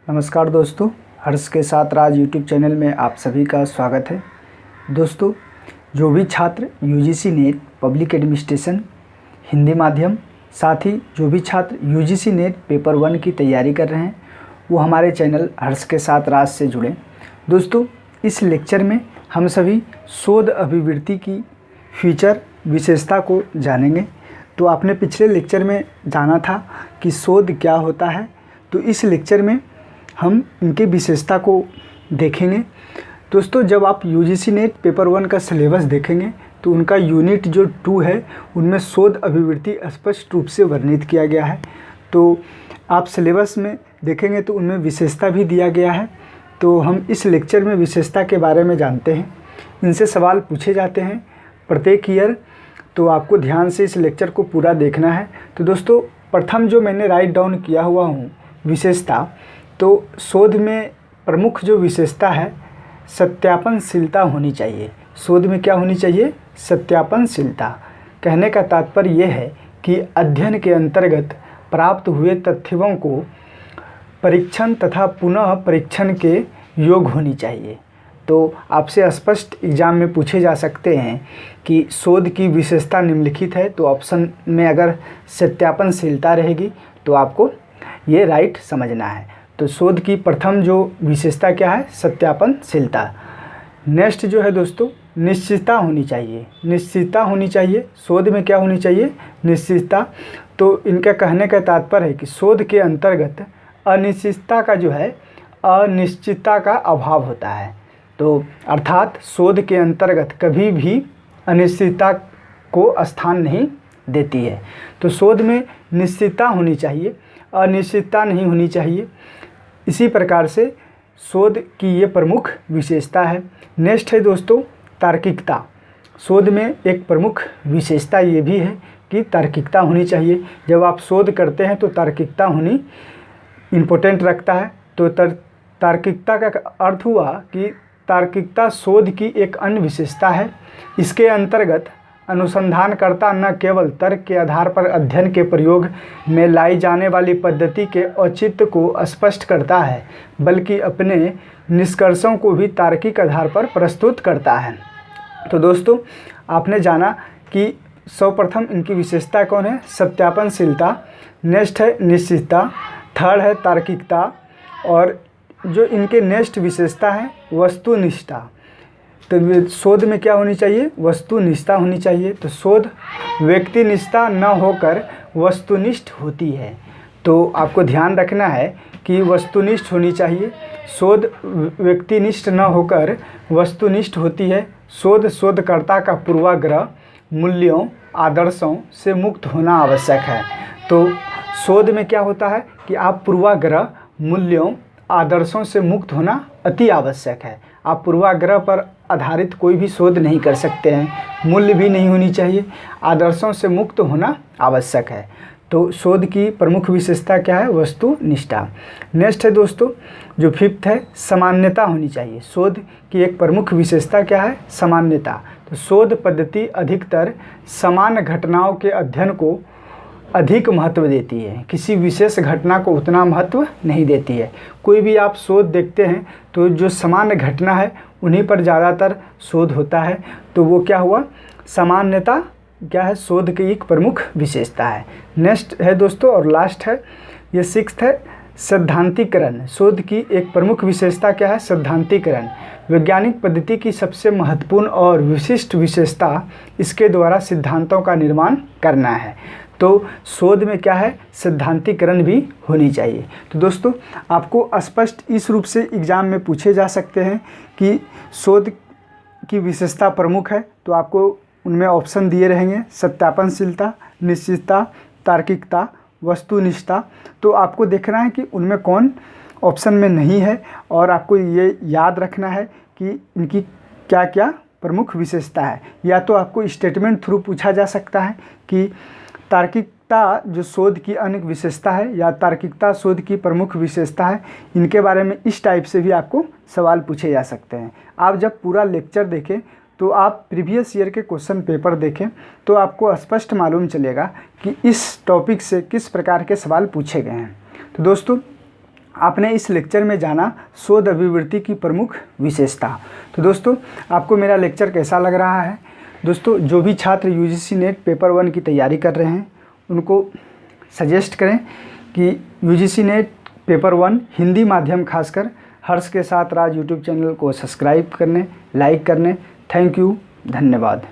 नमस्कार दोस्तों, हर्ष के साथ राज यूट्यूब चैनल में आप सभी का स्वागत है। दोस्तों, जो भी छात्र UGC net public administration Hindi माध्यम, साथ ही जो भी छात्र यूजीसी नेट पेपर 1 की तैयारी कर रहे हैं वो हमारे चैनल हर्ष के साथ राज से जुड़ें। दोस्तों, इस लेक्चर में हम सभी शोध अभिवृत्ति की फीचर विशेषता को जानेंगे। तो आपने पिछले लेक्चर में जाना था कि शोध क्या होता है, तो इस लेक्चर में हम इनके विशेषता को देखेंगे। दोस्तों, जब आप यूजीसी नेट पेपर 1 का सिलेबस देखेंगे तो उनका यूनिट जो 2 है उनमें शोध अभिवृत्ति स्पष्ट रूप से वर्णित किया गया है। तो आप सिलेबस में देखेंगे तो उनमें विशेषता भी दिया गया है। तो हम इस लेक्चर में विशेषता के बारे में जानते हैं। इनसे सवाल पूछे जाते हैं प्रत्येक ईयर, तो आपको ध्यान से इस लेक्चर को पूरा देखना है। तो दोस्तों, प्रथम जो मैंने राइट डाउन किया हुआ हूँ विशेषता, तो शोध में प्रमुख जो विशेषता है सत्यापनशीलता होनी चाहिए। शोध में क्या होनी चाहिए? सत्यापनशीलता। कहने का तात्पर्य यह है कि अध्ययन के अंतर्गत प्राप्त हुए तथ्यों को परीक्षण तथा पुनः परीक्षण के योग होनी चाहिए। तो आपसे स्पष्ट एग्जाम में पूछे जा सकते हैं कि शोध की विशेषता निम्नलिखित है, तो ऑप्शन में अगर सत्यापनशीलता रहेगी तो आपको ये राइट समझना है। तो शोध की प्रथम जो विशेषता क्या है? सत्यापनशीलता। नेक्स्ट जो है दोस्तों, निश्चितता होनी चाहिए। निश्चितता होनी चाहिए। शोध में क्या होनी चाहिए? निश्चितता। तो इनका कहने का तात्पर्य है कि शोध के अंतर्गत अनिश्चितता का जो है अनिश्चितता का अभाव होता है। तो अर्थात शोध के अंतर्गत कभी भी अनिश्चितता को स्थान नहीं देती है। तो शोध में निश्चितता होनी चाहिए, अनिश्चितता नहीं होनी चाहिए। इसी प्रकार से शोध की ये प्रमुख विशेषता है। नेक्स्ट है दोस्तों, तार्किकता। शोध में एक प्रमुख विशेषता ये भी है कि तार्किकता होनी चाहिए। जब आप शोध करते हैं तो तार्किकता होनी इम्पोर्टेंट रखता है। तो तार्किकता का अर्थ हुआ कि तार्किकता शोध की एक अन्य विशेषता है। इसके अंतर्गत अनुसंधानकर्ता न केवल तर्क के आधार पर अध्ययन के प्रयोग में लाई जाने वाली पद्धति के औचित्य को स्पष्ट करता है, बल्कि अपने निष्कर्षों को भी तार्किक आधार पर प्रस्तुत करता है। तो दोस्तों, आपने जाना कि सर्वप्रथम इनकी विशेषता कौन है? सत्यापनशीलता। नेक्स्ट है निश्चितता। थर्ड है तार्किकता। और जो इनके नेक्स्ट विशेषता है वस्तुनिष्ठता। तो शोध में क्या होनी चाहिए? वस्तुनिष्ठता होनी चाहिए। तो शोध व्यक्तिनिष्ठता न होकर वस्तुनिष्ठ होती है। तो आपको ध्यान रखना है कि वस्तुनिष्ठ होनी चाहिए। शोध व्यक्तिनिष्ठ न होकर वस्तुनिष्ठ होती है। शोध शोधकर्ता का पूर्वाग्रह, मूल्यों, आदर्शों से मुक्त होना आवश्यक है। तो शोध में क्या होता है कि आप पूर्वाग्रह, मूल्यों, आदर्शों से मुक्त होना अति आवश्यक है। आप पूर्वाग्रह पर आधारित कोई भी शोध नहीं कर सकते हैं। मूल्य भी नहीं होनी चाहिए। आदर्शों से मुक्त होना आवश्यक है। तो शोध की प्रमुख विशेषता क्या है? वस्तुनिष्ठता। नेक्स्ट है दोस्तों, जो फिफ्थ है सामान्यता होनी चाहिए। शोध की एक प्रमुख विशेषता क्या है? सामान्यता। तो शोध पद्धति अधिकतर समान घटनाओं के अध्ययन को अधिक महत्व देती है, किसी विशेष घटना को उतना महत्व नहीं देती है। कोई भी आप शोध देखते हैं तो जो समान घटना है उन्हीं पर ज़्यादातर शोध होता है। तो वो क्या हुआ? सामान्यता क्या है? शोध की एक प्रमुख विशेषता है। नेक्स्ट है दोस्तों और लास्ट है, ये सिक्स्थ है सैद्धांतिकरण। शोध की एक प्रमुख विशेषता क्या है? सैद्धांतिकरण। वैज्ञानिक पद्धति की सबसे महत्वपूर्ण और विशिष्ट विशेषता इसके द्वारा सिद्धांतों का निर्माण करना है। तो शोध में क्या है? सिद्धांतिकरण भी होनी चाहिए। तो दोस्तों, आपको स्पष्ट इस रूप से एग्ज़ाम में पूछे जा सकते हैं कि शोध की विशेषता प्रमुख है, तो आपको उनमें ऑप्शन दिए रहेंगे सत्यापनशीलता, निश्चितता, तार्किकता, वस्तुनिष्ठता। तो आपको देखना है कि उनमें कौन ऑप्शन में नहीं है, और आपको ये याद रखना है कि इनकी क्या क्या प्रमुख विशेषता है। या तो आपको स्टेटमेंट थ्रू पूछा जा सकता है कि तार्किकता जो शोध की अन्य विशेषता है, या तार्किकता शोध की प्रमुख विशेषता है। इनके बारे में इस टाइप से भी आपको सवाल पूछे जा सकते हैं। आप जब पूरा लेक्चर देखें तो आप प्रीवियस ईयर के क्वेश्चन पेपर देखें तो आपको स्पष्ट मालूम चलेगा कि इस टॉपिक से किस प्रकार के सवाल पूछे गए हैं। तो दोस्तों, आपने इस लेक्चर में जाना शोध अभिवृत्ति की प्रमुख विशेषता। तो दोस्तों आपको मेरा लेक्चर कैसा लग रहा है? दोस्तों जो भी छात्र यूजीसी नेट पेपर 1 की तैयारी कर रहे हैं उनको सजेस्ट करें कि यूजीसी नेट पेपर 1 हिंदी माध्यम खासकर हर्ष के साथ राज यूट्यूब चैनल को सब्सक्राइब करने, लाइक करने। थैंक यू, धन्यवाद।